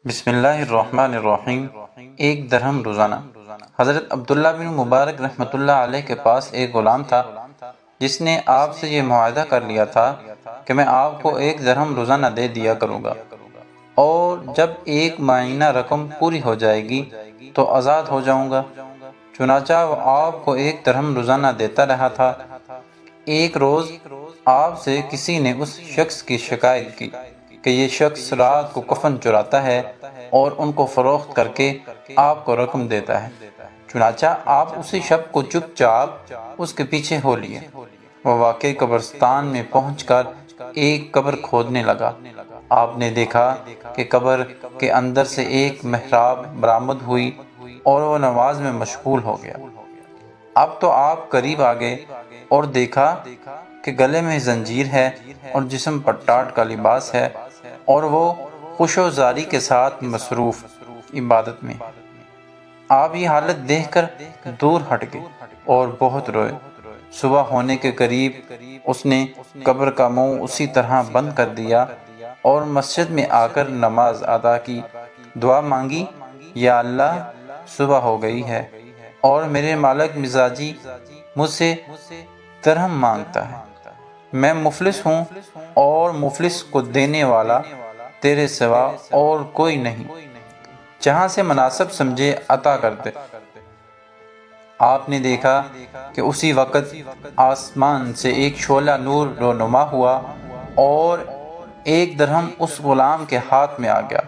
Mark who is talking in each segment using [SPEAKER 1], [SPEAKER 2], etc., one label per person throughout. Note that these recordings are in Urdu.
[SPEAKER 1] بسم اللہ الرحمن الرحیم۔ ایک درہم روزانہ۔ حضرت عبداللہ بن مبارک رحمۃ اللہ علیہ کے پاس ایک غلام تھا جس نے آپ سے یہ معاہدہ کر لیا تھا کہ میں آپ کو ایک درہم روزانہ دے دیا کروں گا، اور جب ایک معینہ رقم پوری ہو جائے گی تو آزاد ہو جاؤں گا۔ چنانچہ وہ آپ کو ایک درہم روزانہ دیتا رہا تھا۔ ایک روز آپ سے کسی نے اس شخص کی شکایت کی کہ یہ شخص رات کو کفن چراتا ہے اور ان کو فروخت کر کے آپ کو رقم دیتا ہے۔ چنانچہ آپ اسی شب کو چپ چاپ اس کے پیچھے ہو لیے۔ وہ واقعی قبرستان میں پہنچ کر ایک قبر کھودنے لگا۔ آپ نے دیکھا کہ قبر کے اندر سے ایک محراب برآمد ہوئی اور وہ نماز میں مشغول ہو گیا۔ اب تو آپ قریب آ گئے اور دیکھا کہ گلے میں زنجیر ہے اور جسم پر ٹاٹ کا لباس ہے، اور وہ خوش و زاری کے ساتھ مصروف عبادت میں۔ آپ یہ حالت دیکھ کر دور ہٹ گئے اور بہت روئے۔ صبح ہونے کے قریب اس نے قبر کا منہ اسی طرح بند کر دیا اور مسجد میں آ کر نماز ادا کی، دعا مانگی، یا اللہ، صبح ہو گئی ہے اور میرے مالک مزاجی مجھ سے درہم مانگتا ہے۔ میں مفلس ہوں اور مفلس کو دینے والا تیرے سوا اور کوئی نہیں، جہاں سے مناسب سمجھے عطا کر دے۔ آپ نے دیکھا کہ اسی وقت آسمان سے ایک شعلہ نور رونما ہوا اور ایک درہم اس غلام کے ہاتھ میں آ گیا۔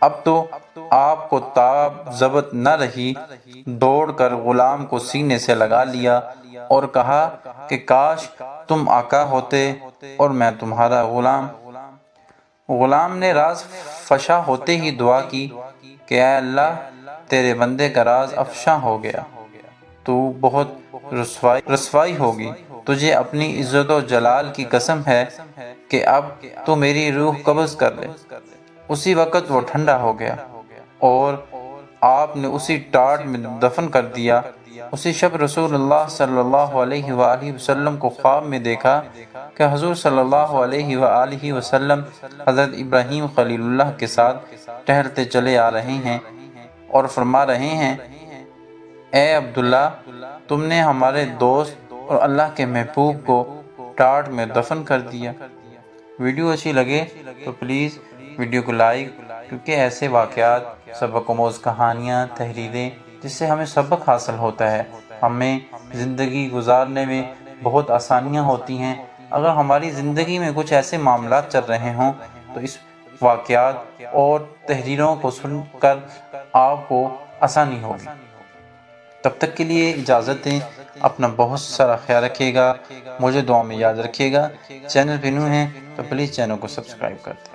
[SPEAKER 1] اب تو آپ کو تاب ضبط نہ رہی، دوڑ کر غلام کو سینے سے لگا لیا اور کہا کہ کاش تم آقا ہوتے اور میں تمہارا غلام۔ غلام نے راز فشا ہوتے ہی دعا کی کہ اے اللہ، تیرے بندے کا راز افشاں ہو گیا، تو بہت رسوائی ہوگی۔ تجھے اپنی عزت و جلال کی قسم ہے کہ اب تو میری روح قبض کر لے۔ اسی وقت وہ ٹھنڈا ہو گیا اور آپ نے اسی ٹاٹ میں دفن کر دیا۔ اسی شب رسول اللہ صلی اللہ علیہ وآلہ وسلم کو خواب میں دیکھا کہ حضور صلی اللہ علیہ وآلہ وسلم حضرت ابراہیم خلیل اللہ کے ساتھ ٹہلتے چلے آ رہے ہیں اور فرما رہے ہیں، اے عبداللہ، تم نے ہمارے دوست اور اللہ کے محبوب کو ٹاٹ میں دفن کر دیا۔ ویڈیو اچھی لگے تو پلیز ویڈیو کو لائک، کیونکہ ایسے واقعات، سبق آموز کہانیاں، تحریریں جس سے ہمیں سبق حاصل ہوتا ہے، ہمیں زندگی گزارنے میں بہت آسانیاں ہوتی ہیں۔ اگر ہماری زندگی میں کچھ ایسے معاملات چل رہے ہوں تو اس واقعات اور تحریروں کو سن کر آپ کو آسانی ہوگی۔ تب تک کے لیے اجازت دیں، اپنا بہت سارا خیال رکھیے گا، مجھے دعا میں یاد رکھیے گا۔ چینل پہ نیو ہیں تو پلیز چینل کو سبسکرائب کر دیں۔